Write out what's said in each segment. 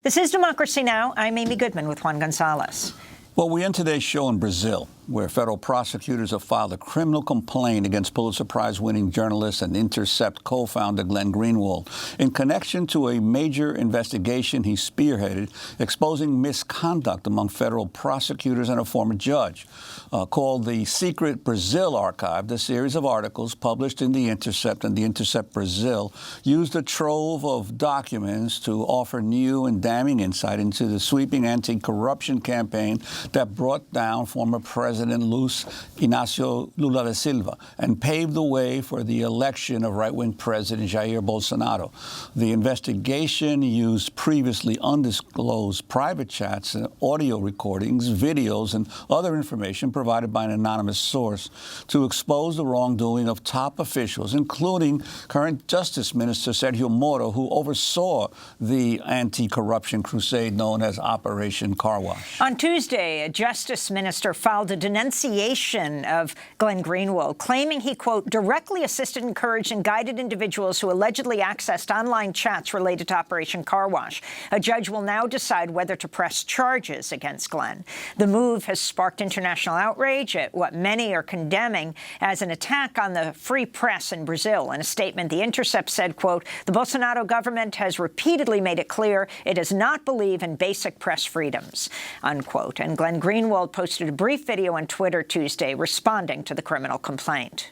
This is Democracy Now! I'm Amy Goodman with Juan Gonzalez. Well, we end today's show in Brazil, where federal prosecutors have filed a criminal complaint against Pulitzer Prize-winning journalist and Intercept co-founder Glenn Greenwald in connection to a major investigation he spearheaded exposing misconduct among federal prosecutors and a former judge. Called the Secret Brazil Archive, the series of articles published in The Intercept and The Intercept Brazil used a trove of documents to offer new and damning insight into the sweeping anti-corruption campaign that brought down former President Luiz Inácio Lula da Silva and paved the way for the election of right-wing President Jair Bolsonaro. The investigation used previously undisclosed private chats, and audio recordings, videos, and other information provided by an anonymous source to expose the wrongdoing of top officials, including current Justice Minister Sérgio Moro, who oversaw the anti-corruption crusade known as Operation Car Wash. On Tuesday, a Justice Minister filed a denunciation of Glenn Greenwald, claiming he, quote, directly assisted, encouraged, and guided individuals who allegedly accessed online chats related to Operation Car Wash. A judge will now decide whether to press charges against Glenn. The move has sparked international outrage at what many are condemning as an attack on the free press in Brazil. In a statement, The Intercept said, quote, the Bolsonaro government has repeatedly made it clear it does not believe in basic press freedoms, unquote. And Glenn Greenwald posted a brief video on Twitter Tuesday responding to the criminal complaint.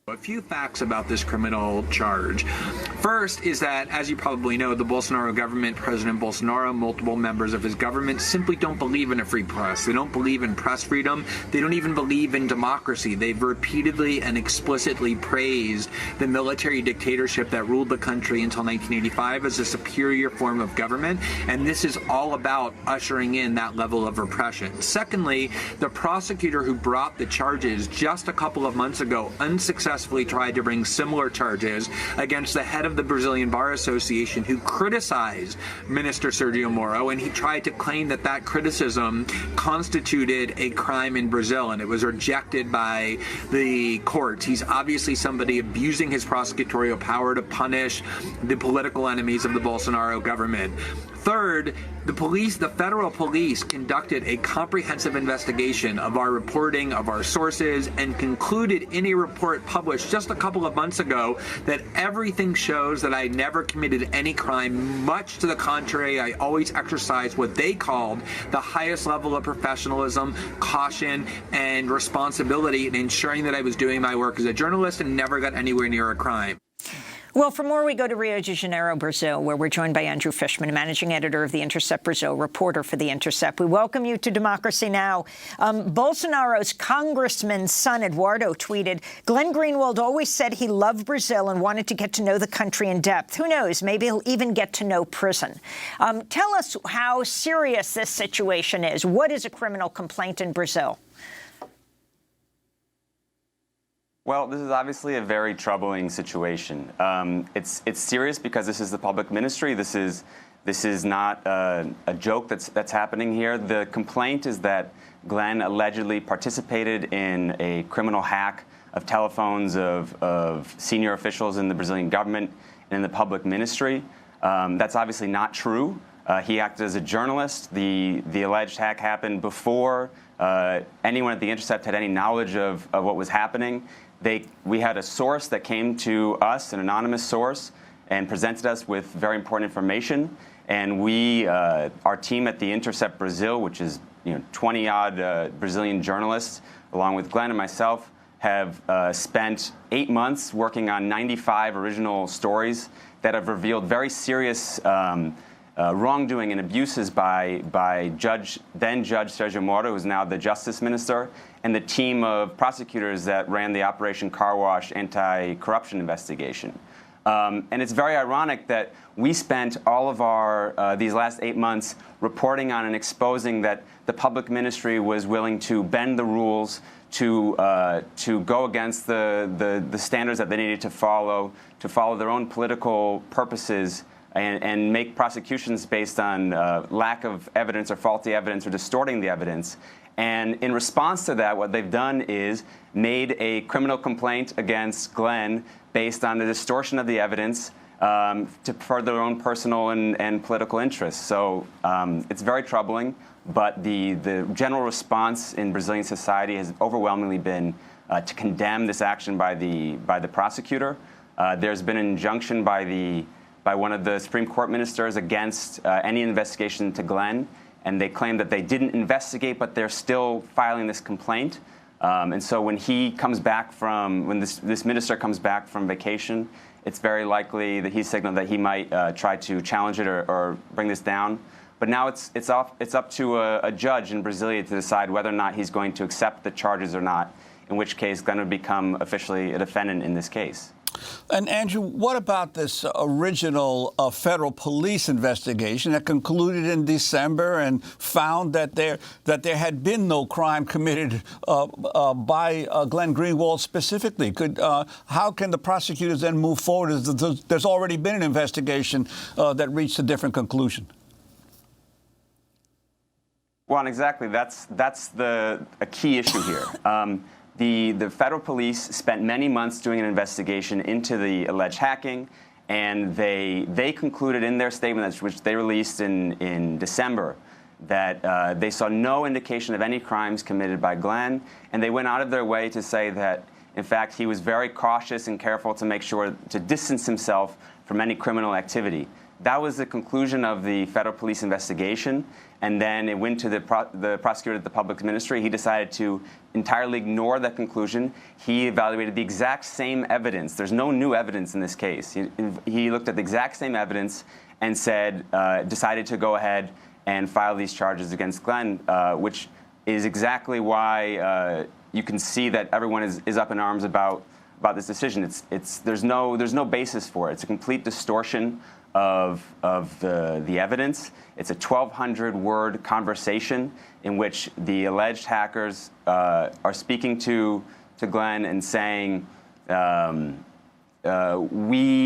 A few facts about this criminal charge. First is that, as you probably know, the Bolsonaro government, President Bolsonaro, multiple members of his government simply don't believe in a free press. They don't believe in press freedom. They don't even believe in democracy. They've repeatedly and explicitly praised the military dictatorship that ruled the country until 1985 as a superior form of government, and this is all about ushering in that level of repression. Secondly, the prosecutor who brought the charges just a couple of months ago unsuccessfully tried to bring similar charges against the head of the Brazilian Bar Association, who criticized Minister Sérgio Moro, and he tried to claim that that criticism constituted a crime in Brazil, and it was rejected by the courts. He's obviously somebody abusing his prosecutorial power to punish the political enemies of the Bolsonaro government. Third, the federal police conducted a comprehensive investigation of our reporting, of our sources, and concluded in a report published just a couple of months ago that everything shows that I never committed any crime. Much to the contrary, I always exercised what they called the highest level of professionalism, caution, and responsibility in ensuring that I was doing my work as a journalist and never got anywhere near a crime. Well, for more, we go to Rio de Janeiro, Brazil, where we're joined by Andrew Fishman, managing editor of The Intercept Brazil, reporter for The Intercept. We welcome you to Democracy Now! Bolsonaro's congressman's son, Eduardo, tweeted, Glenn Greenwald always said he loved Brazil and wanted to get to know the country in depth. Who knows? Maybe he'll even get to know prison. Tell us how serious this situation is. What is a criminal complaint in Brazil? Well, this is obviously a very troubling situation. It's serious because this is the public ministry. This is not a joke that's happening here. The complaint is that Glenn allegedly participated in a criminal hack of telephones of senior officials in the Brazilian government and in the public ministry. That's obviously not true. He acted as a journalist. The alleged hack happened before anyone at The Intercept had any knowledge of what was happening. We had a source that came to us, an anonymous source, and presented us with very important information. And our team at The Intercept Brazil, which is 20-odd Brazilian journalists, along with Glenn and myself, have spent 8 months working on 95 original stories that have revealed very serious wrongdoing and abuses by then Judge Sérgio Moro, who's now the Justice Minister, and the team of prosecutors that ran the Operation Car Wash anti-corruption investigation. And it's very ironic that we spent all of our these last 8 months reporting on and exposing that the public ministry was willing to bend the rules to go against the standards that they needed to follow their own political purposes and make prosecutions based on lack of evidence or faulty evidence or distorting the evidence. And in response to that, what they've done is made a criminal complaint against Glenn based on the distortion of the evidence to further their own personal and political interests. So it's very troubling, but the general response in Brazilian society has overwhelmingly been to condemn this action by the prosecutor. There's been an injunction by one of the Supreme Court ministers against any investigation into Glenn, and they claim that they didn't investigate, but they're still filing this complaint. And so when he comes back when this minister comes back from vacation, it's very likely that he signaled that he might try to challenge it or bring this down. But now it's up to a judge in Brasilia to decide whether or not he's going to accept the charges or not, in which case Glenn would become officially a defendant in this case. And Andrew, what about this original federal police investigation that concluded in December and found that there had been no crime committed by Glenn Greenwald specifically? How can the prosecutors then move forward? There's already been an investigation that reached a different conclusion. Well, exactly. That's a key issue here. The federal police spent many months doing an investigation into the alleged hacking, and they concluded in their statement, which they released in December, that they saw no indication of any crimes committed by Glenn, and they went out of their way to say that, in fact, he was very cautious and careful to make sure to distance himself from any criminal activity. That was the conclusion of the federal police investigation, and then it went to the prosecutor at the public ministry. He decided to entirely ignore that conclusion. He evaluated the exact same evidence. There's no new evidence in this case. He looked at the exact same evidence and decided to go ahead and file these charges against Glenn, which is exactly why you can see that everyone is up in arms about this decision. There's no basis for it. It's a complete distortion of the evidence. It's a 1,200-word conversation in which the alleged hackers are speaking to Glenn and saying, we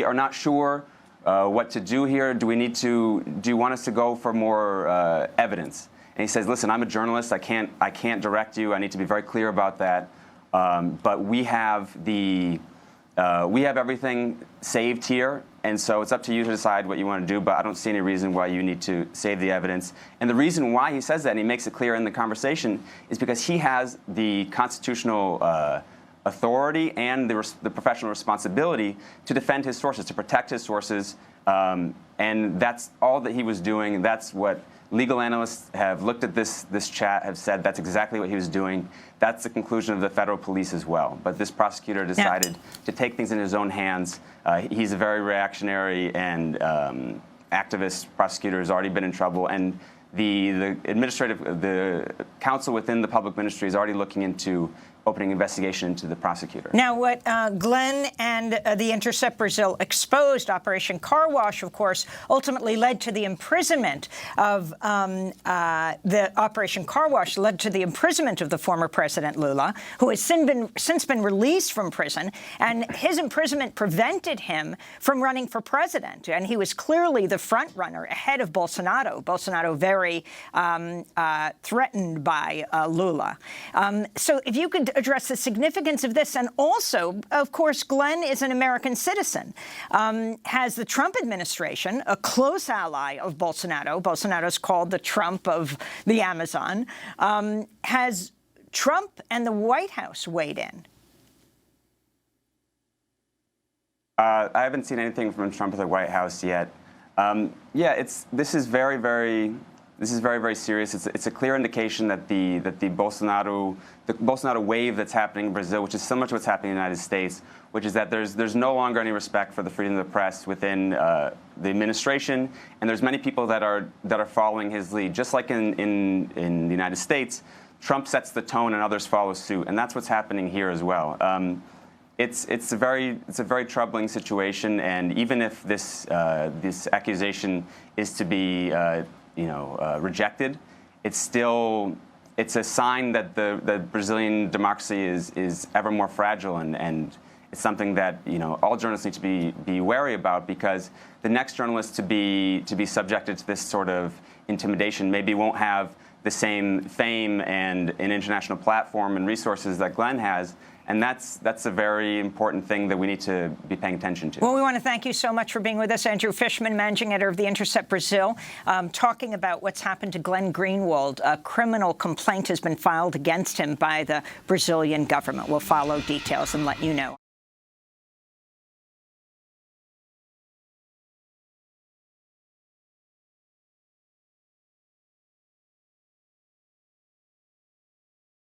are not sure what to do here. Do you want us to go for more evidence? And he says, listen, I'm a journalist. I can't direct you. I need to be very clear about that. But we have everything saved here, and so it's up to you to decide what you want to do, but I don't see any reason why you need to save the evidence. And the reason why he says that, and he makes it clear in the conversation, is because he has the constitutional authority and the professional responsibility to defend his sources, to protect his sources, and that's all that he was doing. That's what legal analysts have looked at this chat, have said that's exactly what he was doing. That's the conclusion of the federal police as well. But this prosecutor decided to take things in his own hands. He's a very reactionary and activist prosecutor, has already been in trouble. And the counsel within the public ministry is already looking into opening investigation into the prosecutor. Now, what Glenn and the Intercept Brasil exposed, Operation Car Wash, of course, ultimately led to the imprisonment of the Operation Car Wash led to the imprisonment of the former President Lula, who has since been released from prison, and his imprisonment prevented him from running for president. And he was clearly the front runner ahead of Bolsonaro. Bolsonaro very threatened by Lula. So if you could address the significance of this, and also, of course, Glenn is an American citizen. Has the Trump administration, a close ally of Bolsonaro, Bolsonaro's called the Trump of the Amazon, has Trump and the White House weighed in? I haven't seen anything from Trump or the White House yet. This is very, very serious. It's a clear indication that the Bolsonaro wave that's happening in Brazil, which is similar to what's happening in the United States, which is that there's no longer any respect for the freedom of the press within the administration, and there's many people that are following his lead. Just like in the United States, Trump sets the tone and others follow suit, and that's what's happening here as well. It's a very troubling situation, and even if this accusation is to be rejected, it's a sign that the Brazilian democracy is ever more fragile, and it's something that all journalists need to be wary about, because the next journalist to be subjected to this sort of intimidation maybe won't have the same fame and an international platform and resources that Glenn has, And that's a very important thing that we need to be paying attention to. Well, we want to thank you so much for being with us, Andrew Fishman, managing editor of the Intercept Brazil, talking about what's happened to Glenn Greenwald. A criminal complaint has been filed against him by the Brazilian government. We'll follow details and let you know.